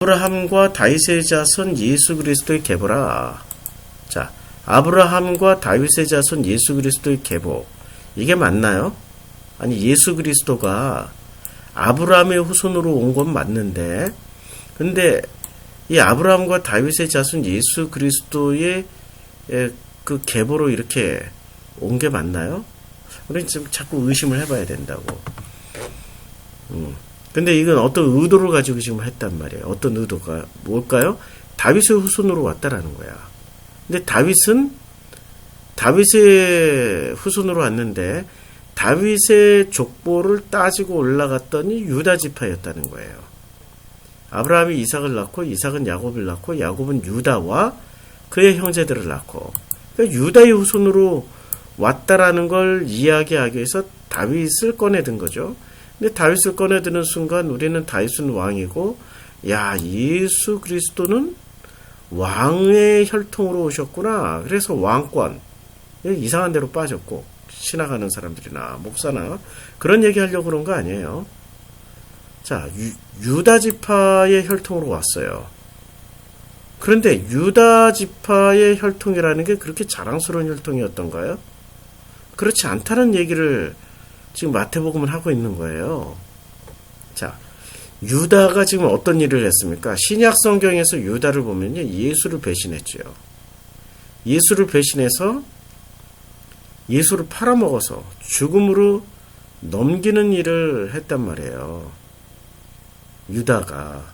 아브라함과 다윗의 자손 예수 그리스도의 계보라. 자, 아브라함과 다윗의 자손 예수 그리스도의 계보. 이게 맞나요? 아니, 예수 그리스도가 아브라함의 후손으로 온 건 맞는데, 근데 이 아브라함과 다윗의 자손 예수 그리스도의 그 계보로 이렇게 온 게 맞나요? 우리 지금 자꾸 의심을 해봐야 된다고. 근데 이건 어떤 의도를 가지고 지금 했단 말이에요. 어떤 의도가 뭘까요? 다윗의 후손으로 왔다라는 거야. 근데 다윗의 후손으로 왔는데 다윗의 족보를 따지고 올라갔더니 유다 지파였다는 거예요. 아브라함이 이삭을 낳고 이삭은 야곱을 낳고 야곱은 유다와 그의 형제들을 낳고, 그러니까 유다의 후손으로 왔다라는 걸 이야기하기 위해서 다윗을 꺼내든 거죠. 근데 다윗을 꺼내드는 순간 우리는 다윗은 왕이고, 야, 예수 그리스도는 왕의 혈통으로 오셨구나. 그래서 왕권. 이상한 데로 빠졌고, 지나가는 사람들이나 목사나 그런 얘기 하려고 그런 거 아니에요. 자, 유다 지파의 혈통으로 왔어요. 그런데 유다 지파의 혈통이라는 게 그렇게 자랑스러운 혈통이었던가요? 그렇지 않다는 얘기를 지금 마태복음은 하고 있는 거예요. 자, 유다가 지금 어떤 일을 했습니까? 신약 성경에서 유다를 보면요, 예수를 배신했죠. 예수를 배신해서 예수를 팔아먹어서 죽음으로 넘기는 일을 했단 말이에요. 유다가.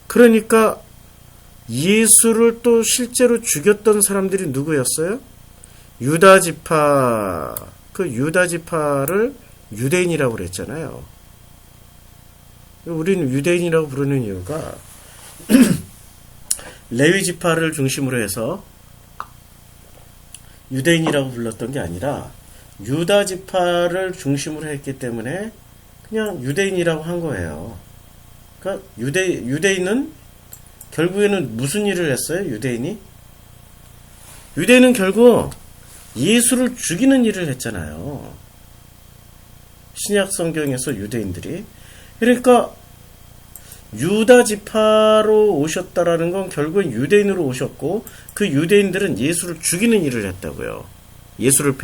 그러니까 예수를 또 실제로 죽였던 사람들이 누구였어요? 유다 지파. 그 유다 지파를 유대인이라고 그랬잖아요. 우리는 유대인이라고 부르는 이유가 레위 지파를 중심으로 해서 유대인이라고 불렀던 게 아니라 유다 지파를 중심으로 했기 때문에 그냥 유대인이라고 한 거예요. 그러니까 유대인은 결국에는 무슨 일을 했어요? 유대인은 결국 예수를 죽이는 일을 했잖아요. 신약 성경에서 유대인들이. 그러니까 유다 지파로 오셨다라는 건 결국엔 유대인으로 오셨고, 그 유대인들은 예수를 죽이는 일을 했다고요. 예수를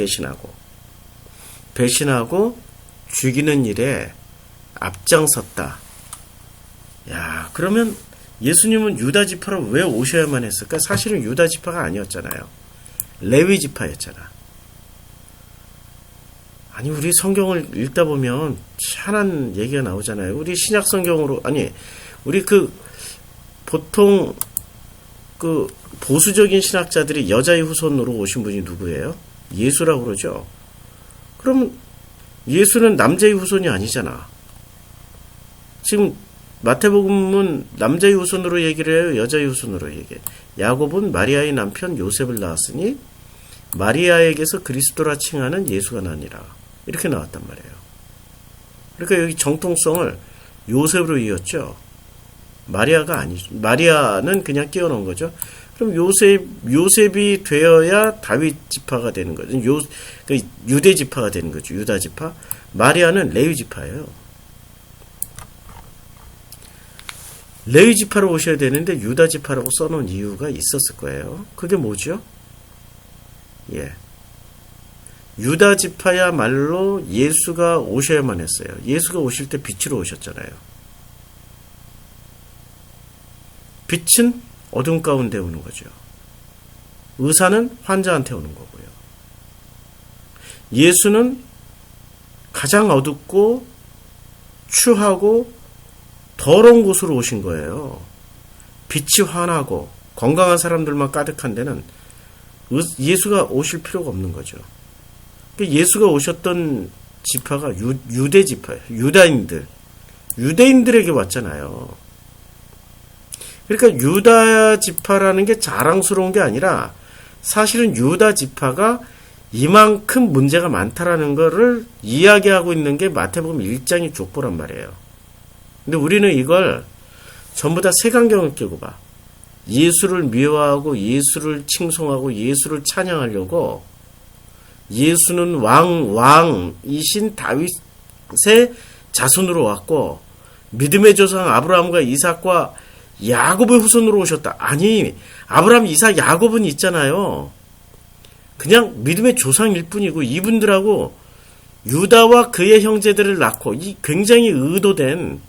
배신하고 죽이는 일에 앞장섰다. 야, 그러면 예수님은 유다 지파로 왜 오셔야만 했을까? 사실은 유다 지파가 아니었잖아요. 레위 지파였잖아. 아니, 우리 성경을 읽다 보면 희한한 얘기가 나오잖아요. 우리 신약 성경으로, 우리 보통 보수적인 신학자들이 여자의 후손으로 오신 분이 누구예요? 예수라고 그러죠. 그럼 예수는 남자의 후손이 아니잖아. 지금 마태복음은 남자의 후손으로 얘기를 해요? 여자의 후손으로 얘기해요? 야곱은 마리아의 남편 요셉을 낳았으니 마리아에게서 그리스도라 칭하는 예수가 나니라. 이렇게 나왔단 말이에요. 그러니까 여기 정통성을 요셉으로 이었죠. 마리아가 아니죠. 마리아는 그냥 끼워놓은 거죠. 그럼 요셉이 되어야 다윗 지파가 되는 거죠. 유대 지파가 되는 거죠. 유다 지파. 마리아는 레위 지파예요. 레위 지파로 오셔야 되는데 유다 지파라고 써놓은 이유가 있었을 거예요. 그게 뭐죠? 예. 유다 지파야말로 예수가 오셔야만 했어요. 예수가 오실 때 빛으로 오셨잖아요. 빛은 어둠 가운데 오는 거죠. 의사는 환자한테 오는 거고요. 예수는 가장 어둡고 추하고 더러운 곳으로 오신 거예요. 빛이 환하고 건강한 사람들만 가득한 데는 예수가 오실 필요가 없는 거죠. 예수가 오셨던 지파가 유대 지파예요. 유대인들에게 왔잖아요. 그러니까 유다 지파라는 게 자랑스러운 게 아니라 사실은 유다 지파가 이만큼 문제가 많다라는 거를 이야기하고 있는 게 마태복음 1장의 족보란 말이에요. 근데 우리는 이걸 전부 다 색안경을 끼고 봐. 예수를 미워하고 예수를 칭송하고 예수를 찬양하려고 예수는 왕이신 다윗의 자손으로 왔고 믿음의 조상 아브라함과 이삭과 야곱의 후손으로 오셨다. 아니, 아브라함, 이삭, 야곱은 있잖아요. 그냥 믿음의 조상일 뿐이고 이분들하고 유다와 그의 형제들을 낳고, 이 굉장히 의도된,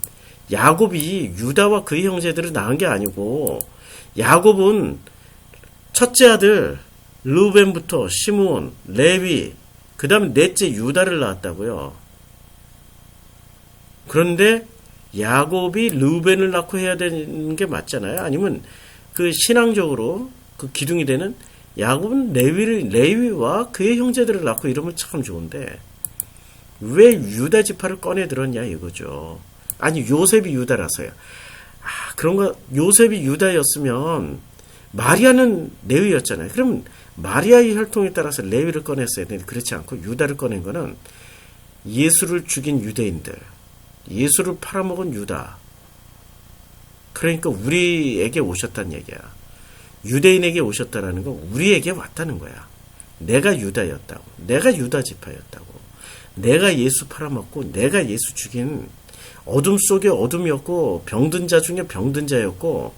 야곱이 유다와 그의 형제들을 낳은 게 아니고, 야곱은 첫째 아들 르우벤부터 시므온, 레위, 그 다음에 넷째 유다를 낳았다고요. 그런데 야곱이 르우벤을 낳고 해야 되는 게 맞잖아요. 아니면 그 신앙적으로 그 기둥이 되는 야곱은 레위와 그의 형제들을 낳고 이러면 참 좋은데 왜 유다 지파를 꺼내 들었냐 이거죠. 아니, 요셉이 유다라서요. 그런가? 요셉이 유다였으면 마리아는 레위였잖아요. 그럼 마리아의 혈통에 따라서 레위를 꺼냈어야 되는데 그렇지 않고 유다를 꺼낸 거는 예수를 죽인 유대인들, 예수를 팔아먹은 유다. 그러니까 우리에게 오셨다는 얘기야. 유대인에게 오셨다라는 건 우리에게 왔다는 거야. 내가 유다였다고. 내가 유다 지파였다고. 내가 예수 팔아먹고 내가 예수 죽인 어둠 속에 어둠이었고 병든 자 중에 병든 자였고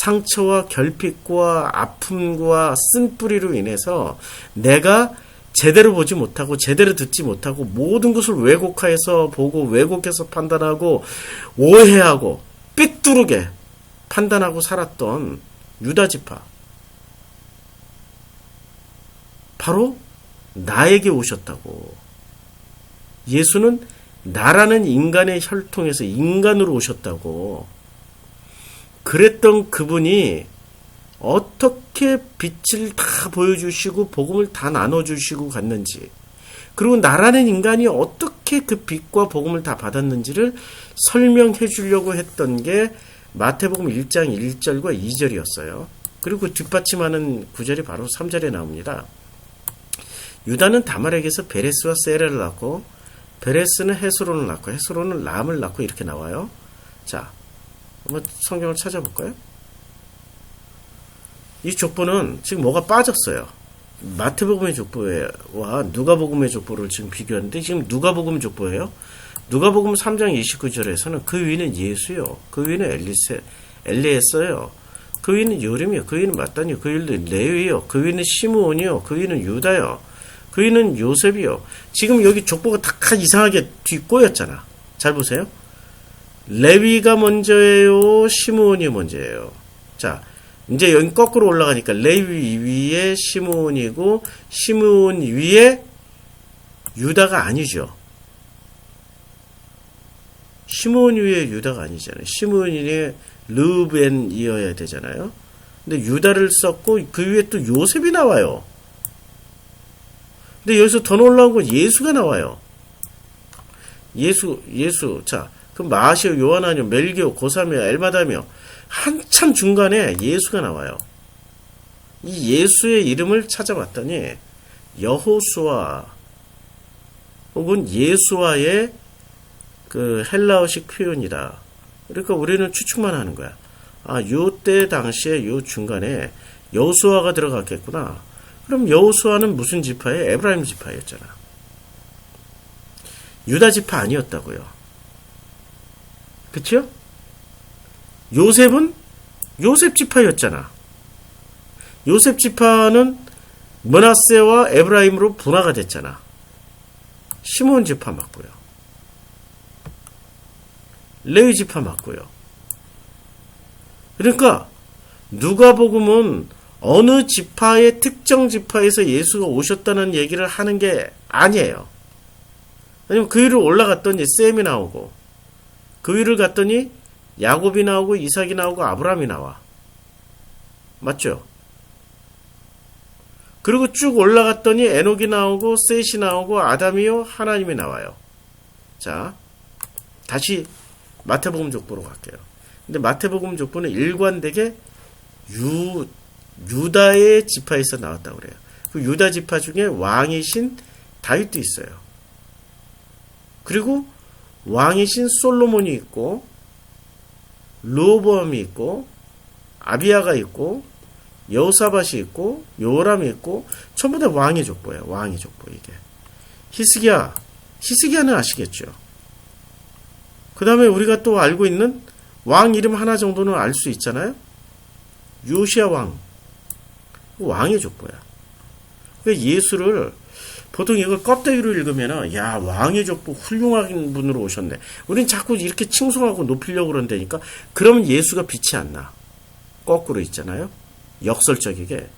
상처와 결핍과 아픔과 쓴뿌리로 인해서 내가 제대로 보지 못하고 제대로 듣지 못하고 모든 것을 왜곡해서 보고 왜곡해서 판단하고 오해하고 삐뚤게 판단하고 살았던 유다지파, 바로 나에게 오셨다고. 예수는 나라는 인간의 혈통에서 인간으로 오셨다고. 그랬던 그분이 어떻게 빛을 다 보여주시고 복음을 다 나눠주시고 갔는지, 그리고 나라는 인간이 어떻게 그 빛과 복음을 다 받았는지를 설명해 주려고 했던 게 마태복음 1장 1절과 2절이었어요. 그리고 뒷받침하는 구절이 바로 3절에 나옵니다. 유다는 다말에게서 베레스와 세레를 낳고 베레스는 헤스론을 낳고 헤스론은 람을 낳고 이렇게 나와요. 자, 한번 성경을 찾아볼까요? 이 족보는 지금 뭐가 빠졌어요. 마태복음의 족보와 누가복음의 족보를 지금 비교하는데 지금 누가복음 족보예요. 누가복음 3장 29절에서는 그 위는 예수요, 그 위는 엘리에서요, 그 위는 요림이요, 그 위는 마따니요, 그 위는 레위요, 그 위는 시므온이요, 그 위는 유다요, 그 위는 요셉이요. 지금 여기 족보가 다 이상하게 뒷꼬였잖아. 잘 보세요. 레위가 먼저예요, 시므온이 먼저예요. 자, 이제 여기 거꾸로 올라가니까 레위 위에 시므온이고 시므온 위에 유다가 아니죠. 시므온 위에 유다가 아니잖아요. 시므온 위에 르우벤이어야 되잖아요. 근데 유다를 썼고 그 위에 또 요셉이 나와요. 근데 여기서 더 놀라운 건 예수가 나와요. 예수. 자, 그럼 마시오, 요하나뇨, 멜기오, 고사며, 엘마다며 한참 중간에 예수가 나와요. 이 예수의 이름을 찾아봤더니 여호수아 혹은 예수와의 그 헬라어식 표현이다. 그러니까 우리는 추측만 하는 거야. 요때 당시에 요 중간에 여호수아가 들어갔겠구나. 그럼 여호수아는 무슨 지파예요? 에브라임 지파였잖아. 유다 지파 아니었다고요. 그쵸? 요셉은 요셉 지파였잖아. 요셉 지파는 므낫세와 에브라임으로 분화가 됐잖아. 시므온 지파 맞고요. 레위 지파 맞고요. 그러니까 누가복음은 어느 지파의 특정 지파에서 예수가 오셨다는 얘기를 하는 게 아니에요. 왜냐면 그 위로 올라갔더니 셈이 나오고 그 위를 갔더니 야곱이 나오고 이삭이 나오고 아브라함이 나와. 맞죠? 그리고 쭉 올라갔더니 에녹이 나오고 셋이 나오고 아담이요 하나님이 나와요. 자, 다시 마태복음 족보로 갈게요. 근데 마태복음 족보는 일관되게 유다의 지파에서 나왔다고 그래요. 그 유다 지파 중에 왕이신 다윗도 있어요. 그리고 왕이신 솔로몬이 있고 르호보암이 있고 아비야가 있고 여호사밧이 있고 요람이 있고 전부 다 왕의 족보예요. 왕의 족보 이게. 히스기야는 아시겠죠? 그 다음에 우리가 또 알고 있는 왕 이름 하나 정도는 알 수 있잖아요. 요시야 왕. 왕의 족보야. 그러니까 예수를 보통 이걸 껍데기로 읽으면 야 왕의 족보 훌륭한 분으로 오셨네. 우린 자꾸 이렇게 칭송하고 높이려고 그런다니까. 그러면 예수가 빛이 안 나. 거꾸로 있잖아요. 역설적이게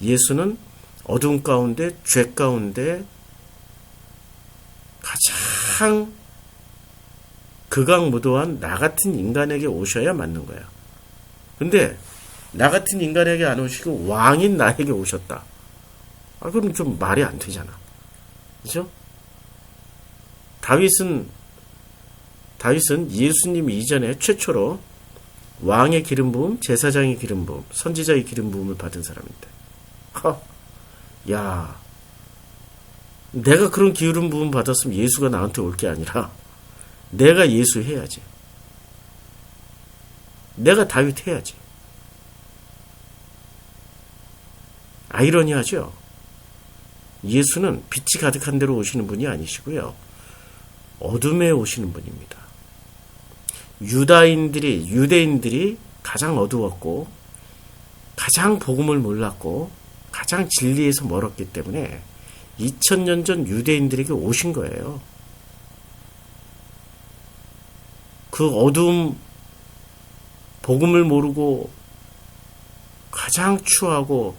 예수는 어둠 가운데 죄 가운데 가장 극악무도한 나 같은 인간에게 오셔야 맞는 거야. 근데 나 같은 인간에게 안 오시고 왕인 나에게 오셨다. 그럼 좀 말이 안 되잖아. 그죠? 다윗은 예수님 이전에 최초로 왕의 기름 부음, 제사장의 기름 부음, 선지자의 기름 부음을 받은 사람인데. 야, 내가 그런 기름 부음 받았으면 예수가 나한테 올 게 아니라 내가 예수 해야지. 내가 다윗 해야지. 아이러니하죠? 예수는 빛이 가득한 데로 오시는 분이 아니시고요. 어둠에 오시는 분입니다. 유대인들이 가장 어두웠고, 가장 복음을 몰랐고, 가장 진리에서 멀었기 때문에 2000년 전 유대인들에게 오신 거예요. 그 어두움, 복음을 모르고 가장 추하고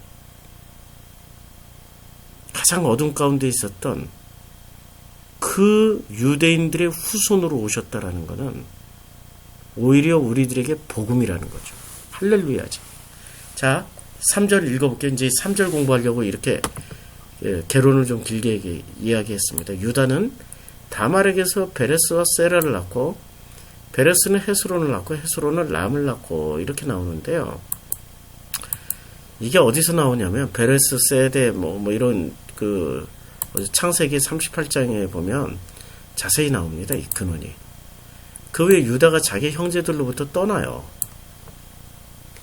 가장 어둠 가운데 있었던 그 유대인들의 후손으로 오셨다라는 것은 오히려 우리들에게 복음이라는 거죠. 할렐루야지. 자, 3절 읽어볼게요. 이제 3절 공부하려고 이렇게 개론을 좀 길게 이야기했습니다. 유다는 다말에게서 베레스와 세라를 낳고 베레스는 헤스론을 낳고 헤스론은 람을 낳고 이렇게 나오는데요. 이게 어디서 나오냐면 베레스, 세데 뭐 이런 그 창세기 38장에 보면 자세히 나옵니다. 이 근원이. 그 외에 유다가 자기 형제들로부터 떠나요.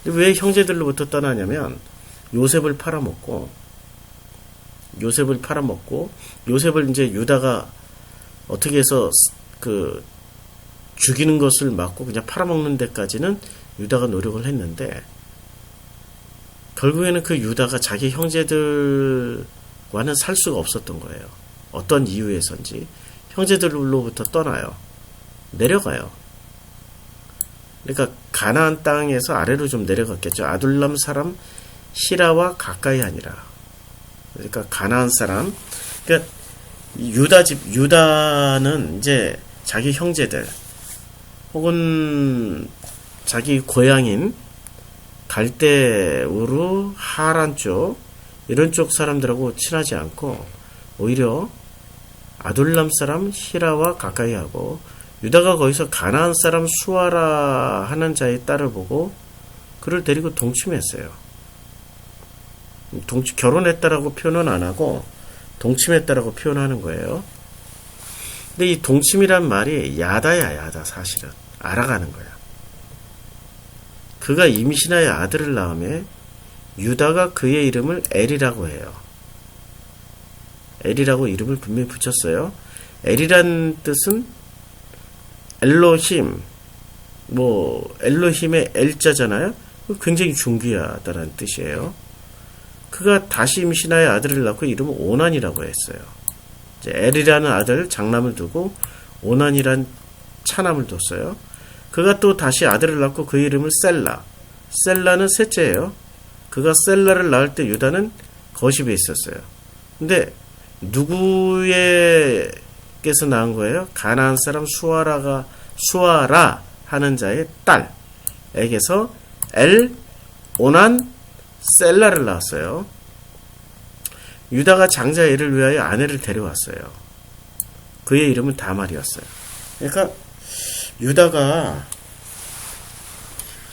왜 형제들로부터 떠나냐면 요셉을 팔아먹고 요셉을 이제 유다가 어떻게 해서 그 죽이는 것을 막고 그냥 팔아먹는 데까지는 유다가 노력을 했는데 결국에는 그 유다가 자기 형제들과는 살 수가 없었던 거예요. 어떤 이유에선지 형제들로부터 떠나요. 내려가요. 그러니까 가나안 땅에서 아래로 좀 내려갔겠죠. 아둘람 사람 히라와 가까이 아니라. 그러니까 가나안 사람. 그러니까 유다는 이제 자기 형제들 혹은 자기 고향인 갈대우르, 하란 쪽 이런 쪽 사람들하고 친하지 않고 오히려 아둘람 사람 히라와 가까이 하고 유다가 거기서 가나안 사람 수아라 하는 자의 딸을 보고 그를 데리고 동침했어요. 결혼했다라고 표현은 안 하고 동침했다라고 표현하는 거예요. 근데 이 동침이란 말이 야다 사실은 알아가는 거야. 그가 임신하여 아들을 낳으며 유다가 그의 이름을 엘이라고 해요. 엘이라고 이름을 분명히 붙였어요. 엘이란 뜻은 엘로힘, 엘로힘의 엘자잖아요. 굉장히 존귀하다는 뜻이에요. 그가 다시 임신하여 아들을 낳고 이름을 오난이라고 했어요. 이제 엘이라는 아들 장남을 두고 오난이란 차남을 뒀어요. 그가 또 다시 아들을 낳고 그 이름을 셀라. 셀라는 셋째예요. 그가 셀라를 낳을 때 유다는 거십에 있었어요. 근데 누구에게서 낳은 거예요? 가나안 사람 수아라 하는 자의 딸에게서 오난, 셀라를 낳았어요. 유다가 장자 엘을 위하여 아내를 데려왔어요. 그의 이름은 다말이었어요. 그러니까 유다가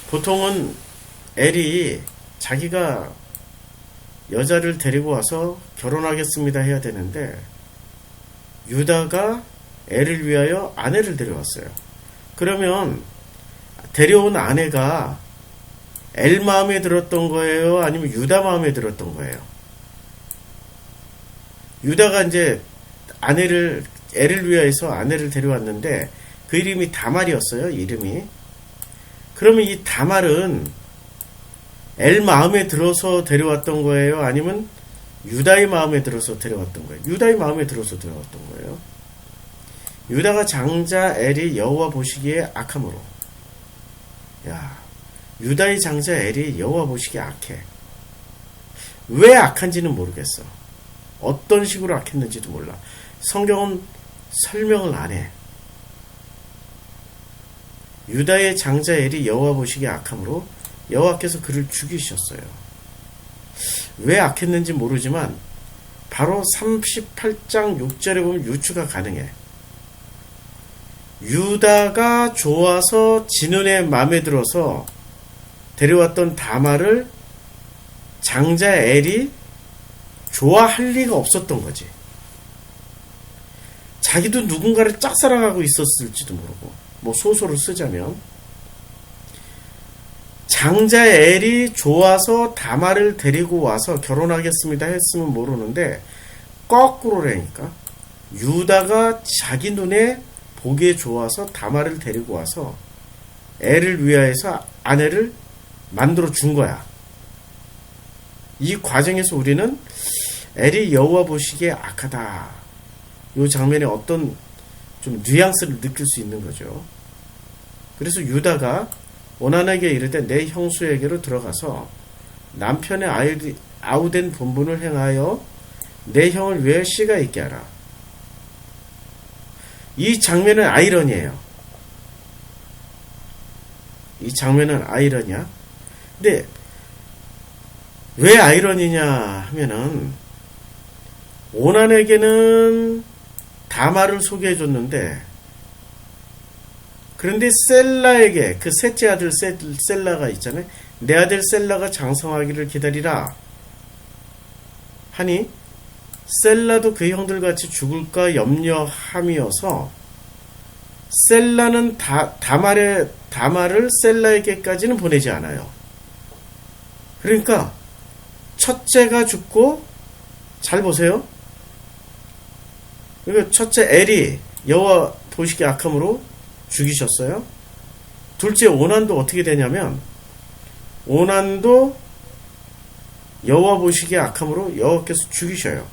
보통은 엘이 자기가 여자를 데리고 와서 결혼하겠습니다 해야 되는데 유다가 엘을 위하여 아내를 데려왔어요. 그러면 데려온 아내가 엘 마음에 들었던 거예요? 아니면 유다 마음에 들었던 거예요? 유다가 이제 엘을 위하여서 아내를 데려왔는데 그 이름이 다말이었어요. 이름이. 그러면 이 다말은 엘 마음에 들어서 데려왔던 거예요? 아니면 유다의 마음에 들어서 데려왔던 거예요? 유다의 마음에 들어서 데려왔던 거예요. 유다가 장자 엘이 여호와 보시기에 악함으로. 야, 유다의 장자 엘이 여호와 보시기에 악해. 왜 악한지는 모르겠어. 어떤 식으로 악했는지도 몰라. 성경은 설명을 안 해. 유다의 장자 엘이 여호와 보시기에 악함으로 여호와께서 그를 죽이셨어요. 왜 악했는지 모르지만 바로 38장 6절에 보면 유추가 가능해. 유다가 좋아서 진은의 마음에 들어서 데려왔던 다말을 장자 엘이 좋아할 리가 없었던 거지. 자기도 누군가를 짝사랑하고 있었을지도 모르고, 뭐 소설을 쓰자면 장자 엘이 좋아서 다말을 데리고 와서 결혼하겠습니다 했으면 모르는데 거꾸로라니까. 유다가 자기 눈에 보기에 좋아서 다말을 데리고 와서 애를 위하여서 아내를 만들어 준 거야. 이 과정에서 우리는 엘이 여호와 보시기에 악하다. 이 장면에 어떤 좀 뉘앙스를 느낄 수 있는 거죠. 그래서 유다가 오난에게 이르되 내 형수에게로 들어가서 남편의 아우된 본분을 행하여 내 형을 위해 씨가 있게 하라. 이 장면은 아이러니예요. 이 장면은 아이러니야. 근데 왜 아이러니냐 하면은 오난에게는 다말을 소개해 줬는데, 그런데 셀라에게, 그 셋째 아들 셀라가 있잖아요. 내 아들 셀라가 장성하기를 기다리라 하니 셀라도 그 형들같이 죽을까 염려함이어서 셀라는 다말을 셀라에게까지는 보내지 않아요. 그러니까 첫째가 죽고, 잘 보세요. 그리고 첫째 엘이 여호와 보시기에 악함으로 죽이셨어요. 둘째 오난도 어떻게 되냐면, 오난도 여호와 보시기에 악함으로 여호와께서 죽이셔요.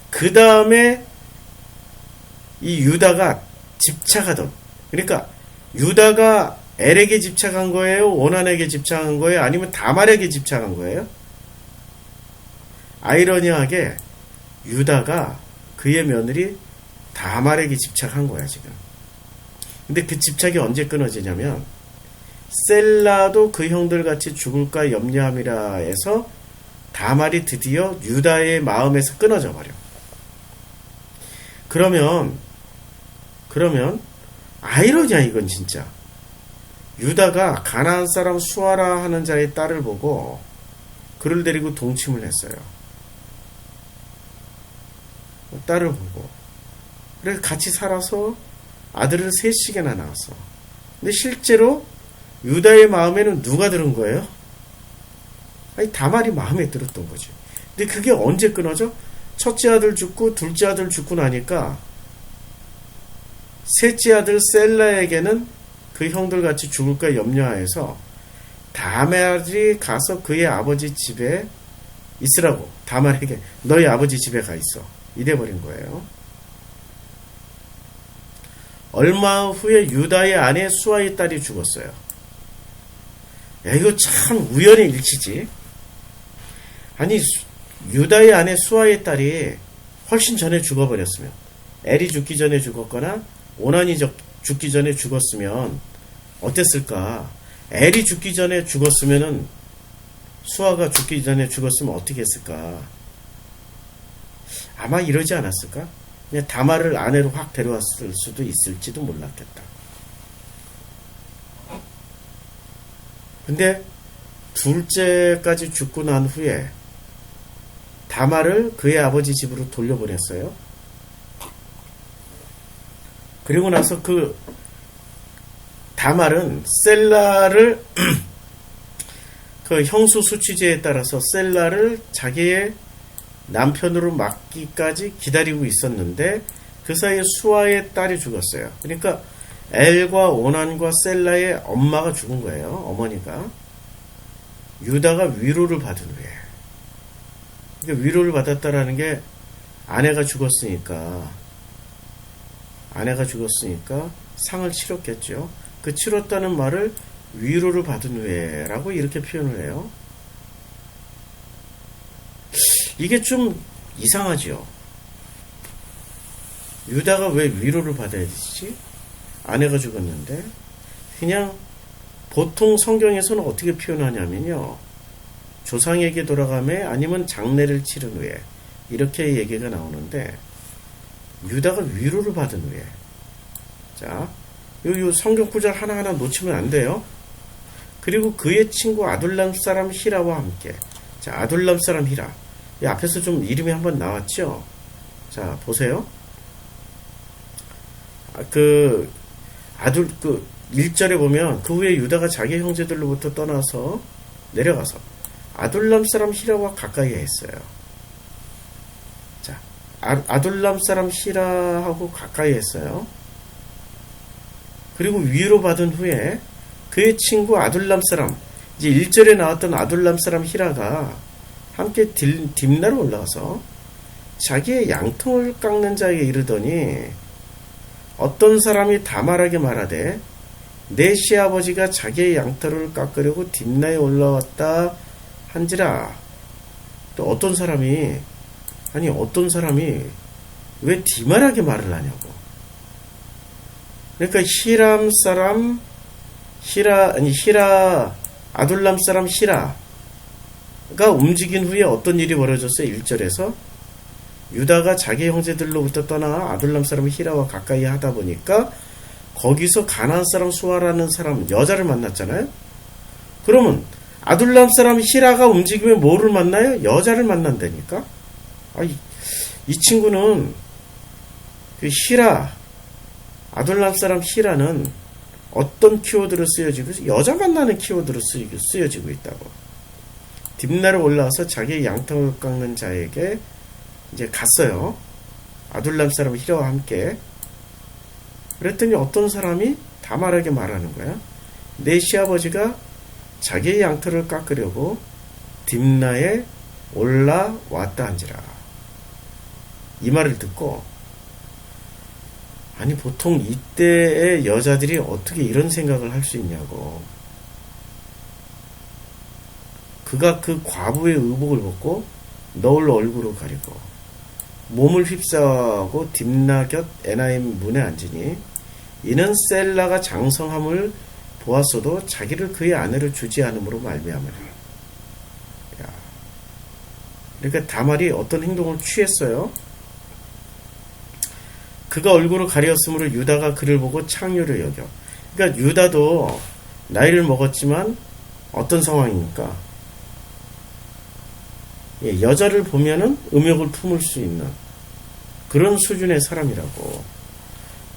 그 다음에 이 유다가 집착하던, 그러니까 유다가 엘에게 집착한 거예요? 오난에게 집착한 거예요? 아니면 다말에게 집착한 거예요? 아이러니하게 유다가 그의 며느리 다말에게 집착한 거야 지금. 근데 그 집착이 언제 끊어지냐면 셀라도 그 형들같이 죽을까 염려함이라 해서 다말이 드디어 유다의 마음에서 끊어져 버려. 그러면 아이러니야 이건 진짜. 유다가 가나안 사람 수아라 하는 자의 딸을 보고 그를 데리고 동침을 했어요. 딸을 보고. 그래서 같이 살아서 아들을 셋씩이나 낳았어. 근데 실제로 유다의 마음에는 누가 들은 거예요? 아니, 다말이 마음에 들었던 거지. 근데 그게 언제 끊어져? 첫째 아들 죽고 둘째 아들 죽고 나니까 셋째 아들 셀라에게는 그 형들같이 죽을까 염려하여서 다말이 가서 그의 아버지 집에 있으라고, 다말에게 너희 아버지 집에 가 있어, 이래버린 거예요. 얼마 후에 유다의 아내 수아의 딸이 죽었어요. 야, 이거 참 우연의 일치지. 아니, 유다의 아내 수아의 딸이 훨씬 전에 죽어버렸으면, 엘이 죽기 전에 죽었거나 오난이 죽기 전에 죽었으면 어땠을까? 엘이 죽기 전에 죽었으면은, 수아가 죽기 전에 죽었으면 어떻게 했을까? 아마 이러지 않았을까? 그냥 다말을 아내로 확 데려왔을 수도 있을지도 몰랐겠다. 근데 둘째까지 죽고 난 후에 다말을 그의 아버지 집으로 돌려보냈어요. 그리고 나서 그 다말은 셀라를 그 형수 수치제에 따라서 셀라를 자기의 남편으로 맡기까지 기다리고 있었는데 그 사이에 수아의 딸이 죽었어요. 그러니까 엘과 오난과 셀라의 엄마가 죽은 거예요. 어머니가. 유다가 위로를 받은 후에. 그러니까 위로를 받았다라는 게 아내가 죽었으니까 상을 치렀겠죠. 그 치렀다는 말을 위로를 받은 후에라고 이렇게 표현을 해요. 이게 좀 이상하죠. 유다가 왜 위로를 받아야 되지? 아내가 죽었는데. 그냥 보통 성경에서는 어떻게 표현하냐면요. 조상에게 돌아가매 아니면 장례를 치른 후에 이렇게 얘기가 나오는데 유다가 위로를 받은 후에 자, 요 성경 구절 하나하나 놓치면 안 돼요. 그리고 그의 친구 아둘람 사람 히라와 함께 자, 아둘람 사람 히라 이 앞에서 좀 이름이 한번 나왔죠. 자, 보세요. 그 1절에 보면 그 후에 유다가 자기 형제들로부터 떠나서 내려가서 아둘람 사람 히라와 가까이 했어요. 자, 아둘람 사람 히라하고 가까이 했어요. 그리고 위로받은 후에 그의 친구 아둘람 사람, 이제 1절에 나왔던 아둘람 사람 히라가 함께 딥나로 올라가서 자기의 양통을 깎는 자에게 이르더니 어떤 사람이 다말하게 말하되 내 시아버지가 자기의 양털을 깎으려고 딥나에 올라왔다 한지라. 또 어떤 사람이 왜 딥말하게 말을 하냐고. 그러니까 아둘람 사람 히라가 움직인 후에 어떤 일이 벌어졌어요? 1절에서 유다가 자기 형제들로부터 떠나 아둘람 사람 히라와 가까이 하다 보니까 거기서 가나안 사람 수아라는 사람 여자를 만났잖아요. 그러면 아둘람 사람 히라가 움직이면 뭐를 만나요? 여자를 만난다니까. 이 친구는 그 아둘람 사람 히라는 어떤 키워드로 쓰여지고 여자 만나는 키워드로 쓰여지고 있다고. 딥나를 올라와서 자기의 양털을 깎는 자에게 이제 갔어요. 아둘람 사람 히라와 함께. 그랬더니 어떤 사람이 다말하게 말하는 거야. 내 시아버지가 자기의 양털을 깎으려고 딥나에 올라왔다 한지라. 이 말을 듣고 아니 보통 이때의 여자들이 어떻게 이런 생각을 할 수 있냐고. 그가 그 과부의 의복을 벗고 너울 얼굴을 가리고 몸을 휩싸고 딥나 곁 에나임 문에 앉으니 이는 셀라가 장성함을 보았어도 자기를 그의 아내로 주지 않음으로 말미암으라. 그러니까 다말이 어떤 행동을 취했어요. 그가 얼굴을 가렸으므로 유다가 그를 보고 창녀로 여겨. 그러니까 유다도 나이를 먹었지만 어떤 상황입니까? 여자를 보면은 음욕을 품을 수 있는 그런 수준의 사람이라고.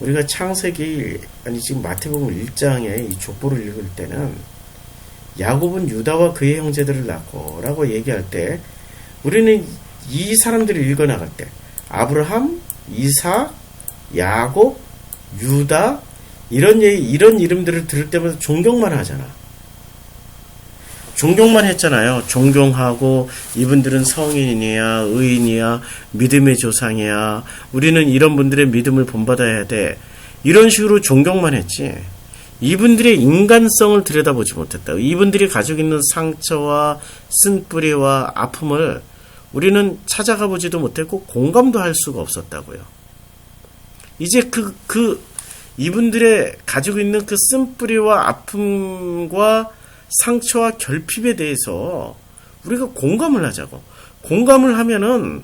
우리가 지금 마태복음 1장에 이 족보를 읽을 때는 야곱은 유다와 그의 형제들을 낳고 라고 얘기할 때 우리는 이 사람들을 읽어나갈 때 아브라함, 이삭, 야곱, 유다 이런 이름들을 들을 때마다 존경만 하잖아. 존경만 했잖아요. 존경하고 이분들은 성인이야, 의인이야, 믿음의 조상이야. 우리는 이런 분들의 믿음을 본받아야 돼. 이런 식으로 존경만 했지. 이분들의 인간성을 들여다보지 못했다. 이분들이 가지고 있는 상처와 쓴뿌리와 아픔을 우리는 찾아가 보지도 못했고 공감도 할 수가 없었다고요. 이제 이분들의 가지고 있는 그 쓴뿌리와 아픔과 상처와 결핍에 대해서 우리가 공감을 하자고. 공감을 하면은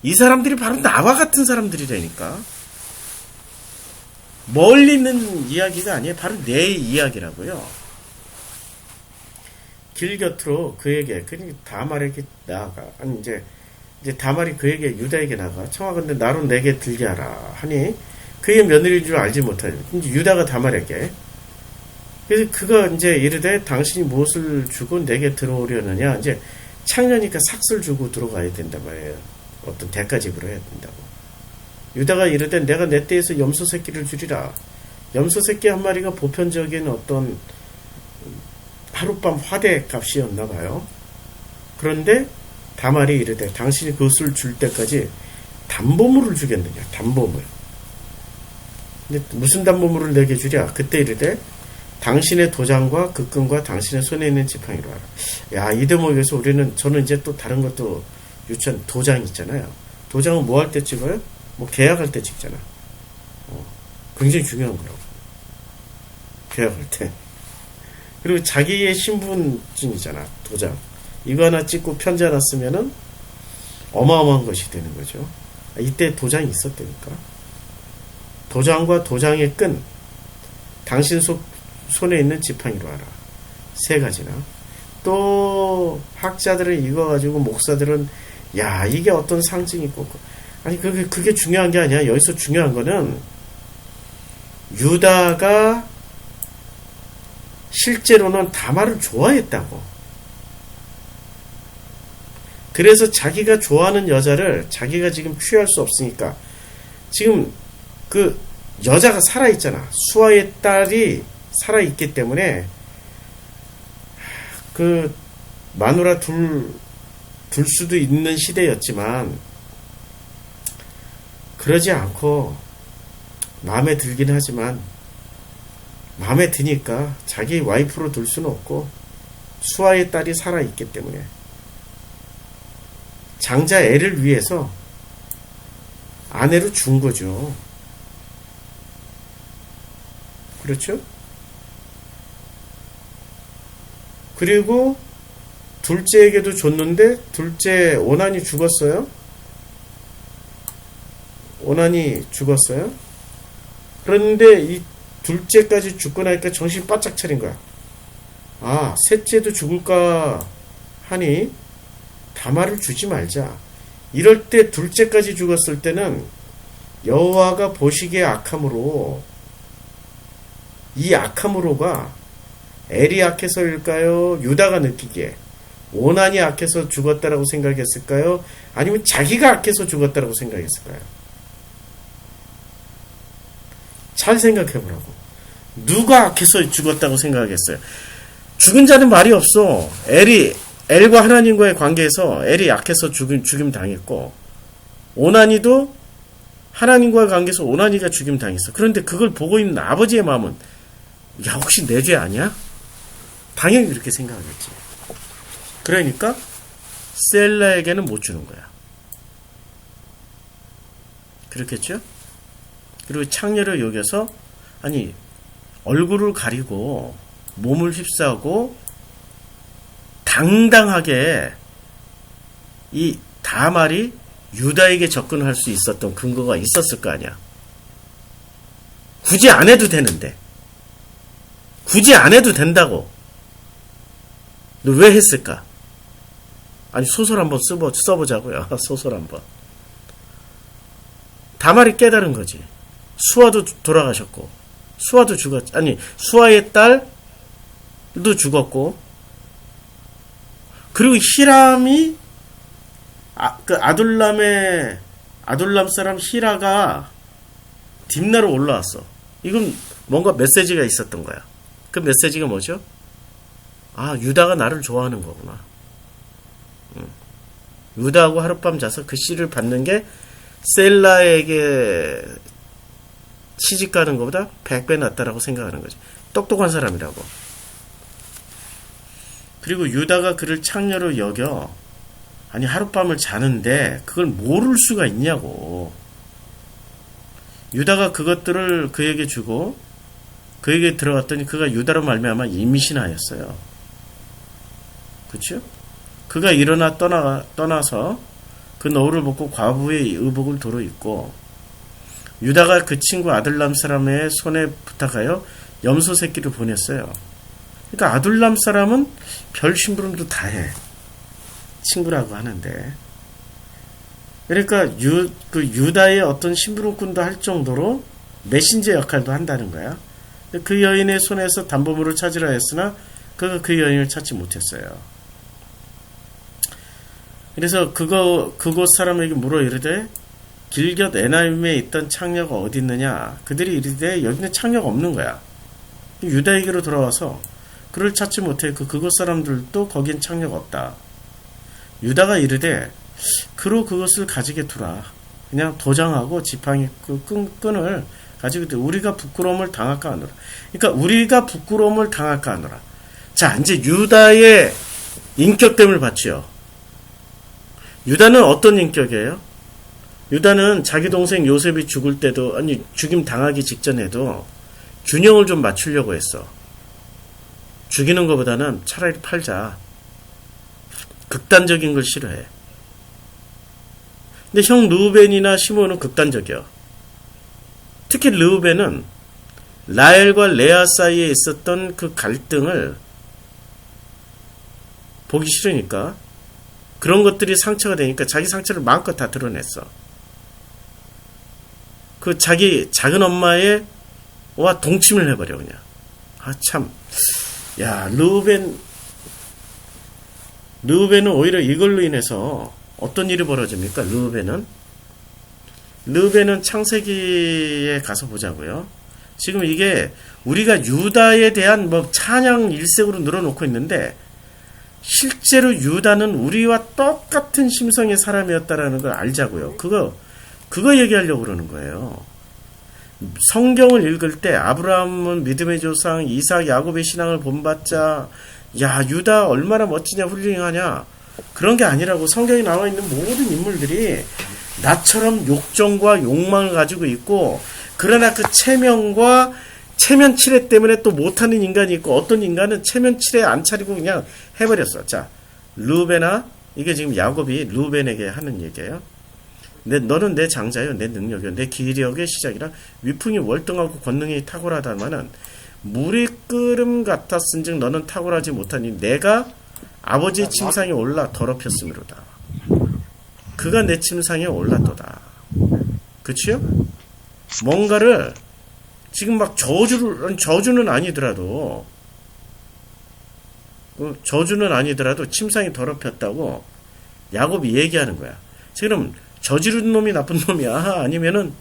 이 사람들이 바로 나와 같은 사람들이라니까. 멀리 있는 이야기가 아니에요. 바로 내 이야기라고요. 길 곁으로 그에게, 그러니까 다말에게 나아가. 아니, 이제 다말이 그에게, 유다에게 나가. 청하건대 나로 내게 들게 하라. 하니, 그의 며느리인 줄 알지 못하죠. 이제 유다가 다말에게. 그래서 그가 이제 이르되 당신이 무엇을 주고 내게 들어오려느냐. 이제 창녀니까 삭슬 주고 들어가야 된단 말이에요. 어떤 대가 지불을 해야 된다고. 유다가 이르되 내가 내 떼에서 염소 새끼를 주리라. 염소 새끼 한 마리가 보편적인 어떤 하룻밤 화대 값이었나 봐요. 그런데 다말이 이르되 당신이 그것을 줄 때까지 담보물을 주겠느냐. 담보물. 근데 무슨 담보물을 내게 주랴. 그때 이르되 당신의 도장과 그 끈과 당신의 손에 있는 지팡이로 하라. 야, 이 대목에서 저는 이제 또 다른 것도 유치한 도장 있잖아요. 도장은 뭐 할 때 찍어요? 뭐 계약할 때 찍잖아. 굉장히 중요한 거라고. 계약할 때. 그리고 자기의 신분증이잖아. 도장. 이거 하나 찍고 편지 하나 쓰면은 어마어마한 것이 되는 거죠. 이때 도장이 있었다니까. 도장과 도장의 끈, 당신 손에 있는 지팡이로 하라. 3가지나. 또 학자들은 이거 가지고 목사들은 야, 이게 어떤 상징이 있고, 아니 그게 중요한 게 아니야. 여기서 중요한 거는 유다가 실제로는 다말을 좋아했다고. 그래서 자기가 좋아하는 여자를 자기가 지금 취할 수 없으니까 지금 그 여자가 살아있잖아. 수아의 딸이 살아있기 때문에 그 마누라 둘 수도 있는 시대였지만 그러지 않고 마음에 들긴 하지만 마음에 드니까 자기 와이프로 둘 수는 없고 수아의 딸이 살아있기 때문에 장자 애를 위해서 아내로 준 거죠. 그렇죠? 그리고 둘째에게도 줬는데 둘째 오난이 죽었어요. 오난이 죽었어요. 그런데 이 둘째까지 죽고 나니까 정신 바짝 차린 거야. 아, 셋째도 죽을까 하니 다말을 주지 말자. 이럴 때 둘째까지 죽었을 때는 여호와가 보시기에 악함으로, 이 악함으로가 엘이 악해서일까요? 유다가 느끼기에 오난이 악해서 죽었다라고 생각했을까요? 아니면 자기가 악해서 죽었다라고 생각했을까요? 잘 생각해보라고. 누가 악해서 죽었다고 생각하겠어요? 죽은 자는 말이 없어. 엘과 하나님과의 관계에서 엘이 약해서 죽임 당했고, 오난이도 하나님과의 관계에서 오난이가 죽임 당했어. 그런데 그걸 보고 있는 아버지의 마음은, 야, 혹시 내 죄 아니야? 당연히 그렇게 생각하겠지. 그러니까 셀라에게는 못 주는 거야. 그렇겠죠? 그리고 창녀를 여겨서, 아니, 얼굴을 가리고 몸을 휩싸고 당당하게 이 다말이 유다에게 접근할 수 있었던 근거가 있었을 거 아니야. 굳이 안 해도 되는데. 굳이 안 해도 된다고. 너 왜 했을까? 아니, 소설 한번 써보자고요. 소설 한번. 다말이 깨달은 거지. 수아도 돌아가셨고, 수아도 죽었, 아니, 수아의 딸도 죽었고, 그리고 히람이, 그 아둘람 사람 히라가 딥나로 올라왔어. 이건 뭔가 메시지가 있었던 거야. 그 메시지가 뭐죠? 아, 유다가 나를 좋아하는 거구나. 유다하고 하룻밤 자서 그 씨를 받는 게 셀라에게 시집 가는 것보다 100배 낫다라고 생각하는 거지. 똑똑한 사람이라고. 그리고 유다가 그를 창녀로 여겨. 아니, 하룻밤을 자는데 그걸 모를 수가 있냐고. 유다가 그것들을 그에게 주고 그에게 들어갔더니 그가 유다로 말미암아 임신하였어요. 그렇죠? 그가 일어나 떠나서 그 노울을 벗고 과부의 의복을 도로 입고, 유다가 그 친구 아둘람 사람의 손에 부탁하여 염소 새끼를 보냈어요. 그러니까 아둘람 사람은 별 심부름도 다 해. 친구라고 하는데. 그러니까 그 유다의 어떤 심부름꾼도 할 정도로 메신저 역할도 한다는 거야. 그 여인의 손에서 담보물을 찾으라 했으나 그가 그 여인을 찾지 못했어요. 그래서 그곳 사람에게 물어 이르되 길곁 에나임에 있던 창녀가 어디 있느냐? 그들이 이르되 여기는 창녀가 없는 거야. 유다에게로 돌아와서 그를 찾지 못해 그곳 사람들도 거긴 창녀가 없다. 유다가 이르되 그로 그것을 가지게 두라. 그냥 도장하고 지팡이 끈을 가지고 우리가 부끄러움을 당할까 하노라. 그러니까 우리가 부끄러움을 당할까 하노라. 자, 이제 유다의 인격됨을 봤죠. 유다는 어떤 인격이에요? 유다는 자기 동생 요셉이 죽을 때도, 아니 죽임 당하기 직전에도 균형을 좀 맞추려고 했어. 죽이는 것보다는 차라리 팔자. 극단적인 걸 싫어해. 근데 형 르우벤이나 시몬은 극단적이야. 특히 르우벤은 라헬과 레아 사이에 있었던 그 갈등을 보기 싫으니까, 그런 것들이 상처가 되니까 자기 상처를 마음껏 다 드러냈어. 그 자기 작은 엄마의 와 동침을 해버려 그냥. 아 참, 야 르우벤은 오히려 이걸로 인해서 어떤 일이 벌어집니까? 르우벤은 창세기에 가서 보자고요. 지금 이게 우리가 유다에 대한 뭐 찬양 일색으로 늘어놓고 있는데, 실제로 유다는 우리와 똑같은 심성의 사람이었다라는 걸 알자고요. 그거 얘기하려고 그러는 거예요. 성경을 읽을 때 아브라함은 믿음의 조상, 이삭, 야곱의 신앙을 본받자, 야 유다 얼마나 멋지냐 훌륭하냐, 그런 게 아니라고. 성경에 나와 있는 모든 인물들이 나처럼 욕정과 욕망을 가지고 있고, 그러나 그 체면 칠해 때문에 또 못하는 인간이 있고, 어떤 인간은 체면 칠해 안 차리고 그냥 해버렸어. 자, 르우벤아, 이게 지금 야곱이 르우벤에게 하는 얘기예요. 너는 내 장자요, 내 능력이요, 내 기력의 시작이라. 위풍이 월등하고 권능이 탁월하다마는 물이 끓음 같았은즉 너는 탁월하지 못하니 내가 아버지의 침상에 올라 더럽혔음이로다. 그가 내 침상에 올랐도다. 그치요? 뭔가를 지금 막 저주는 아니더라도 침상이 더럽혔다고 야곱이 얘기하는 거야. 지금 저지른 놈이 나쁜 놈이야? 아니면은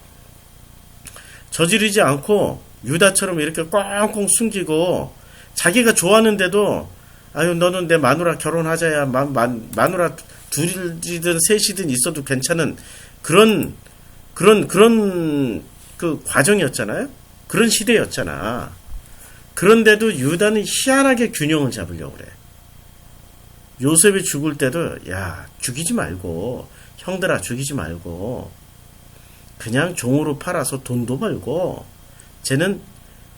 저지르지 않고 유다처럼 이렇게 꽁꽁 숨기고 자기가 좋아하는데도, 아유 너는 내 마누라 결혼하자야, 마누라 둘이든 셋이든 있어도 괜찮은 그런 그 과정이었잖아요. 그런 시대였잖아. 그런데도 유다는 희한하게 균형을 잡으려고 그래. 요셉이 죽을 때도, 야 죽이지 말고, 형들아 죽이지 말고 그냥 종으로 팔아서 돈도 벌고, 쟤는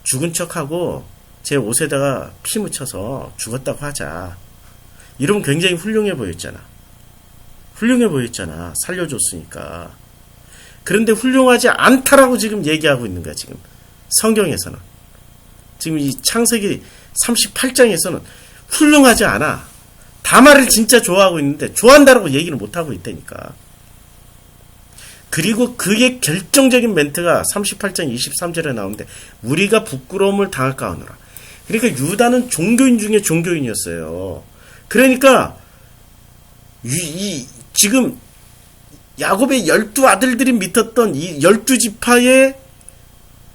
죽은 척하고 제 옷에다가 피 묻혀서 죽었다고 하자. 이러면 굉장히 훌륭해 보였잖아. 살려줬으니까. 그런데 훌륭하지 않다라고 지금 얘기하고 있는 거야. 지금 성경에서는, 지금 이 창세기 38장에서는 훌륭하지 않아. 다말을 진짜 좋아하고 있는데 좋아한다라고 얘기를 못하고 있다니까. 그리고 그게 결정적인 멘트가 38장 23절에 나오는데, 우리가 부끄러움을 당할까 하노라. 그러니까 유다는 종교인 중에 종교인이었어요. 그러니까 지금 야곱의 12아들들이 믿었던 이 12지파의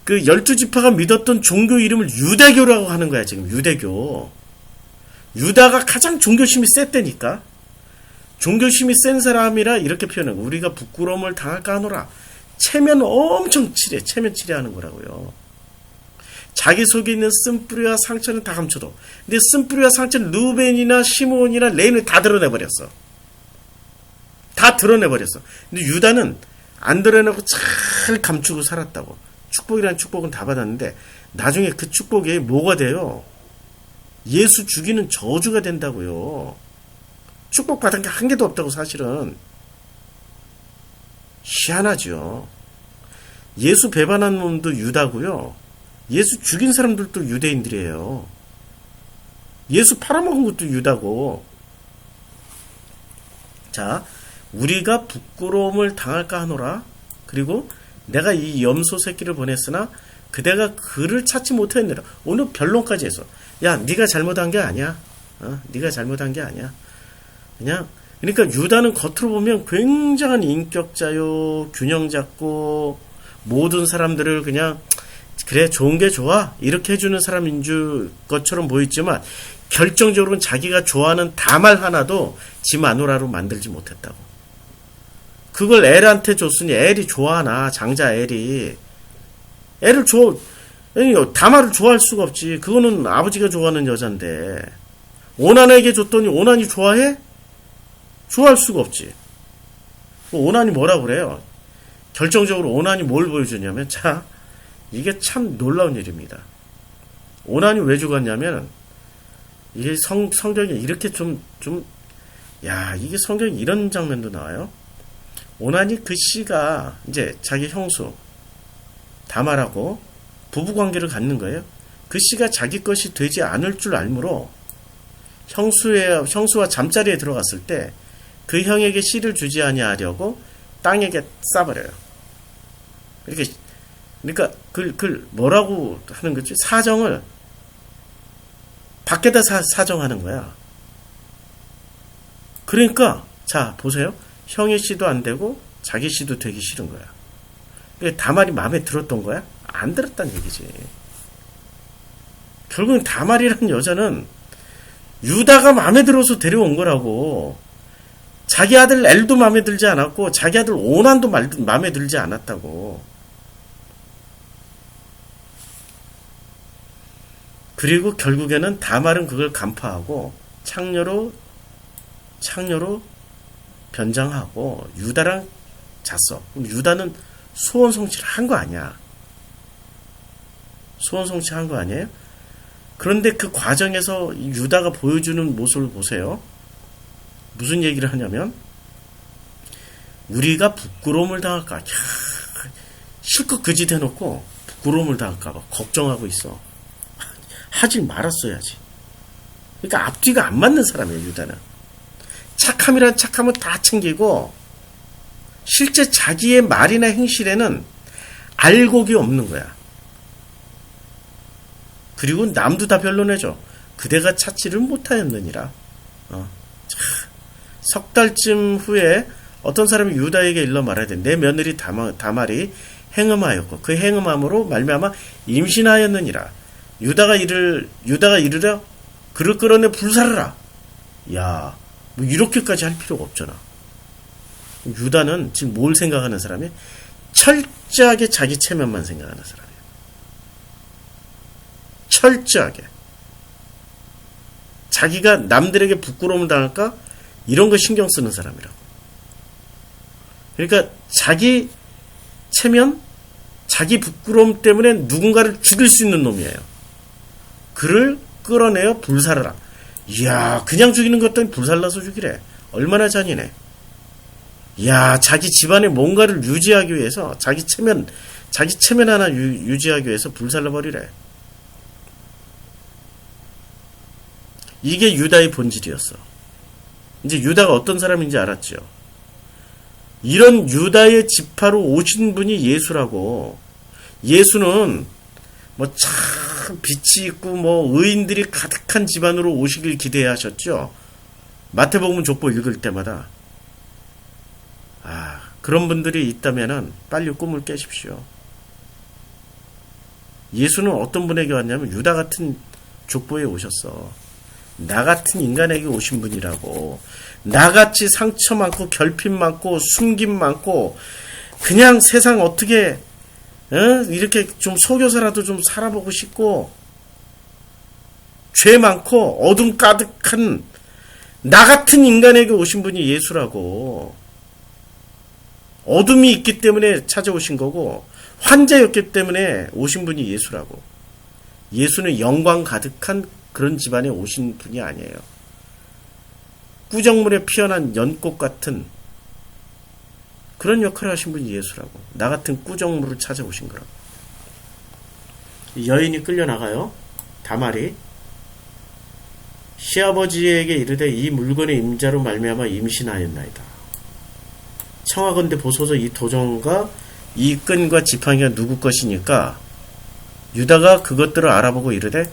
그 12지파가 믿었던 종교 이름을 유대교라고 하는 거야. 지금 유대교. 유다가 가장 종교심이 셌다니까. 종교심이 센 사람이라 이렇게 표현하고, 우리가 부끄러움을 당할까 하노라. 체면 엄청 칠해. 체면 칠해하는 거라고요. 자기 속에 있는 쓴뿌리와 상처는 다 감춰도, 근데 쓴뿌리와 상처는 르우벤이나 시몬이나 레위는 다 드러내버렸어. 근데 유다는 안 드러내고 잘 감추고 살았다고. 축복이라는 축복은 다 받았는데 나중에 그 축복이 뭐가 돼요? 예수 죽이는 저주가 된다고요. 축복받은 게 한 개도 없다고. 사실은 희한하죠. 예수 배반한 놈도 유다고요, 예수 죽인 사람들도 유대인들이에요. 예수 팔아먹은 것도 유다고. 자, 우리가 부끄러움을 당할까 하노라. 그리고 내가 이 염소 새끼를 보냈으나 그대가 그를 찾지 못했느라. 오늘 변론까지 해서, 야 네가 잘못한 게 아니야. 네가 잘못한 게 아니야. 그냥 그러니까 유다는 겉으로 보면 굉장한 인격자요, 균형 잡고 모든 사람들을 그냥 그래 좋은 게 좋아 이렇게 해주는 사람인 줄 것처럼 보였지만 결정적으로는 자기가 좋아하는 다말 하나도 지 마누라로 만들지 못했다고. 그걸 엘한테 줬으니 엘이 좋아하나 장자 엘이 애를 다말을 좋아할 수가 없지. 그거는 아버지가 좋아하는 여잔데 오난에게 줬더니 오난이 좋아해? 좋아할 수가 없지. 오난이 뭐라 그래요? 결정적으로 오난이 뭘 보여주냐면 자 이게 참 놀라운 일입니다. 오난이 왜 죽었냐면 이게 성경에 이렇게 이게 성경에 이런 장면도 나와요. 오난이 그 씨가 이제 자기 형수 다말하고 부부관계를 갖는 거예요. 그 씨가 자기 것이 되지 않을 줄 알므로 형수와 잠자리에 들어갔을 때 그 형에게 씨를 주지 아니하려고 땅에게 싸버려요. 그러니까 그 뭐라고 하는 거지? 사정을 밖에다 사정하는 거야. 그러니까 자 보세요. 형의 씨도 안 되고 자기 씨도 되기 싫은 거야. 그러니까 다말이 마음에 들었던 거야? 안 들었단 얘기지. 결국은 다말이라는 여자는 유다가 마음에 들어서 데려온 거라고. 자기 아들 엘도 마음에 들지 않았고 자기 아들 오난도 마음에 들지 않았다고. 그리고 결국에는 다말은 그걸 간파하고 창녀로 변장하고 유다랑 잤어. 그럼 유다는 소원 성취를 한 거 아니야. 소원 성취한 거 아니에요? 그런데 그 과정에서 유다가 보여주는 모습을 보세요. 무슨 얘기를 하냐면 우리가 부끄러움을 당할까 실컷 그 짓 해놓고 부끄러움을 당할까 봐 걱정하고 있어. 하지 말았어야지. 그러니까 앞뒤가 안 맞는 사람이에요. 유다는. 착함이란 착함은 다 챙기고 실제 자기의 말이나 행실에는 알곡이 없는 거야. 그리고 남도 다 별로내죠. 그대가 찾지를 못하였느니라. 석 달쯤 후에 어떤 사람이 유다에게 일러 말해야 돼. 내 며느리 다말이 행음하였고 그 행음함으로 말미암아 임신하였느니라. 유다가 이르려 그를 끌어내 불살르라. 야, 뭐 이렇게까지 할 필요가 없잖아. 유다는 지금 뭘 생각하는 사람이? 철저하게 자기 체면만 생각하는 사람이에요. 철저하게. 자기가 남들에게 부끄러움을 당할까? 이런 거 신경 쓰는 사람이라고. 그러니까 자기 체면, 자기 부끄러움 때문에 누군가를 죽일 수 있는 놈이에요. 그를 끌어내어 불살라라. 이야, 그냥 죽이는 것 때문에 불살라서 죽이래. 얼마나 잔인해. 이야, 자기 집안에 뭔가를 유지하기 위해서 자기 체면 하나 유지하기 위해서 불살라버리래. 이게 유다의 본질이었어. 이제 유다가 어떤 사람인지 알았죠. 이런 유다의 지파로 오신 분이 예수라고. 예수는 뭐 참 빛이 있고 뭐 의인들이 가득한 집안으로 오시길 기대하셨죠. 마태복음 족보 읽을 때마다 그런 분들이 있다면은 빨리 꿈을 깨십시오. 예수는 어떤 분에게 왔냐면 유다 같은 족보에 오셨어. 나 같은 인간에게 오신 분이라고. 나같이 상처 많고 결핍 많고 숨김 많고 그냥 세상 어떻게 이렇게 좀 속여서라도 좀 살아보고 싶고 죄 많고 어둠 가득한 나 같은 인간에게 오신 분이 예수라고. 어둠이 있기 때문에 찾아오신 거고 환자였기 때문에 오신 분이 예수라고. 예수는 영광 가득한 그런 집안에 오신 분이 아니에요. 꾸정물에 피어난 연꽃 같은 그런 역할을 하신 분이 예수라고. 나 같은 꾸정물을 찾아오신 거라고. 여인이 끌려나가요. 다말이 시아버지에게 이르되 이 물건의 임자로 말미암아 임신하였나이다. 청하건대 보소서 이 도정과 이 끈과 지팡이가 누구 것이니까. 유다가 그것들을 알아보고 이르되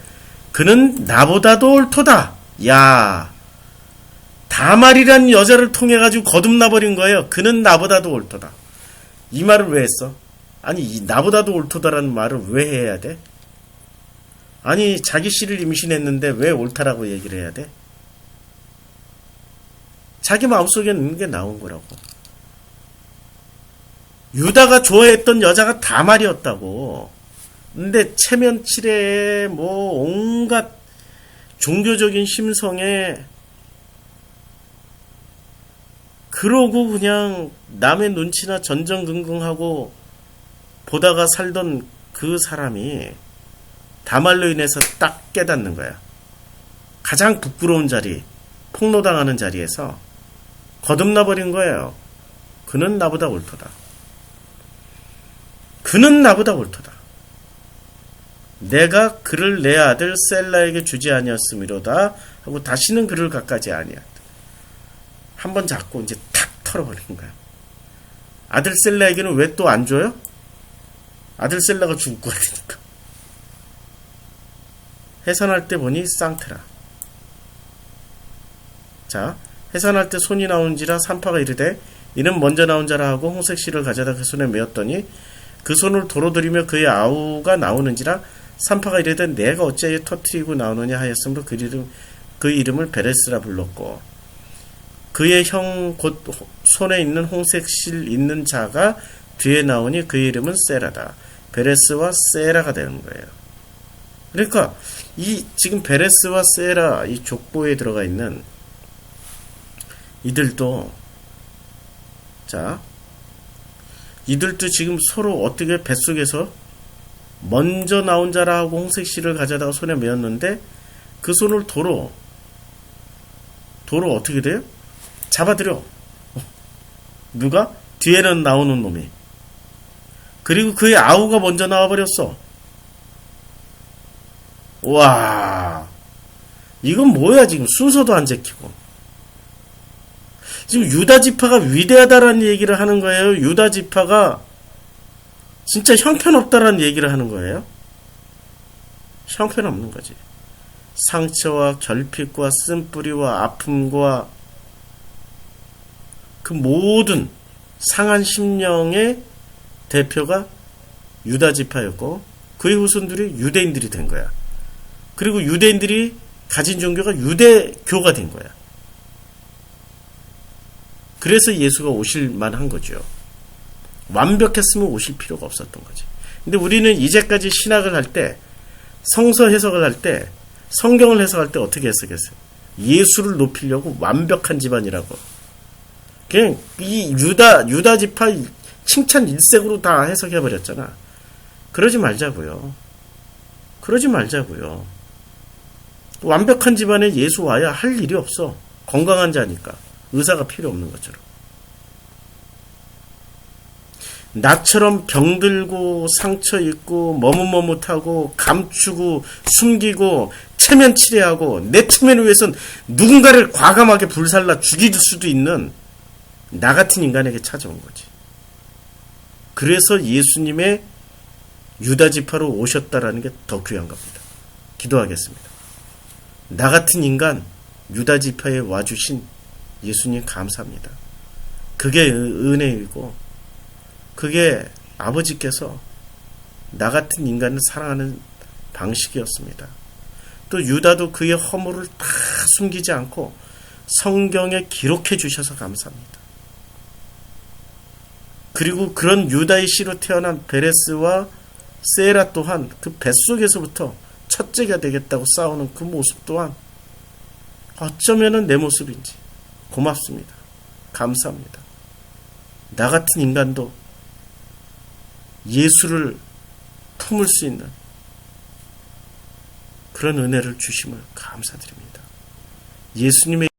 그는 나보다도 옳도다. 야, 다말이란 여자를 통해 가지고 거듭나 버린 거예요. 그는 나보다도 옳도다. 이 말을 왜 했어? 아니, 이 나보다도 옳도다라는 말을 왜 해야 돼? 아니, 자기 씨를 임신했는데 왜 옳다라고 얘기를 해야 돼? 자기 마음속에 있는 게 나온 거라고. 유다가 좋아했던 여자가 다말이었다고. 근데 체면치레에 뭐 온갖 종교적인 심성에 그러고 그냥 남의 눈치나 전전긍긍하고 보다가 살던 그 사람이 다말로 인해서 딱 깨닫는 거야. 가장 부끄러운 자리, 폭로당하는 자리에서 거듭나 버린 거예요. 그는 나보다 옳도다. 그는 나보다 옳도다. 내가 그를 내 아들 셀라에게 주지 아니었음이로다 하고 다시는 그를 갖가지 아니하다. 한번 잡고 이제 탁 털어버리는 거야. 아들 셀라에게는 왜 또 안 줘요? 아들 셀라가 죽을 것 같으니까. 해산할 때 보니 쌍트라. 자, 해산할 때 손이 나온지라 산파가 이르되 이는 먼저 나온 자라 하고 홍색 실을 가져다 그 손에 메었더니 그 손을 도로 들이며 그의 아우가 나오는지라 산파가 이르되 내가 어찌하여 터뜨리고 나오느냐 하였으므로 그 이름을 베레스라 불렀고 그의 형 곧 손에 있는 홍색 실 있는 자가 뒤에 나오니 그 이름은 세라다. 베레스와 세라가 되는 거예요. 그러니까 이 지금 베레스와 세라 이 족보에 들어가 있는 이들도 이들도 지금 서로 어떻게 뱃속에서 먼저 나온 자라 하고 홍색 실을 가져다가 손에 메었는데 그 손을 도로 어떻게 돼요? 잡아들여. 누가? 뒤에는 나오는 놈이. 그리고 그의 아우가 먼저 나와버렸어. 와, 이건 뭐야 지금 순서도 안 지키고. 지금 유다 지파가 위대하다라는 얘기를 하는 거예요. 유다 지파가 진짜 형편없다라는 얘기를 하는 거예요. 형편없는 거지. 상처와 결핍과 쓴뿌리와 아픔과 그 모든 상한 심령의 대표가 유다 지파였고 그의 후손들이 유대인들이 된 거야. 그리고 유대인들이 가진 종교가 유대교가 된 거야. 그래서 예수가 오실 만한 거죠. 완벽했으면 오실 필요가 없었던 거지. 근데 우리는 이제까지 신학을 할 때, 성서 해석을 할 때, 성경을 해석할 때 어떻게 해석했어요? 예수를 높이려고 완벽한 집안이라고. 그냥 이 유다 지파 칭찬 일색으로 다 해석해버렸잖아. 그러지 말자고요. 완벽한 집안에 예수 와야 할 일이 없어. 건강한 자니까. 의사가 필요 없는 것처럼. 나처럼 병들고 상처 입고 머뭇머뭇하고 감추고 숨기고 체면치레하고 내 체면을 위해선 누군가를 과감하게 불살라 죽일 수도 있는 나 같은 인간에게 찾아온 거지. 그래서 예수님의 유다 지파로 오셨다라는 게 더 귀한 겁니다. 기도하겠습니다. 나 같은 인간 유다 지파에 와주신 예수님 감사합니다. 그게 은혜이고 그게 아버지께서 나 같은 인간을 사랑하는 방식이었습니다. 또 유다도 그의 허물을 다 숨기지 않고 성경에 기록해 주셔서 감사합니다. 그리고 그런 유다의 씨로 태어난 베레스와 세라 또한 그 뱃속에서부터 첫째가 되겠다고 싸우는 그 모습 또한 어쩌면은 내 모습인지 고맙습니다. 감사합니다. 나 같은 인간도 예수를 품을 수 있는 그런 은혜를 주심을 감사드립니다. 예수님의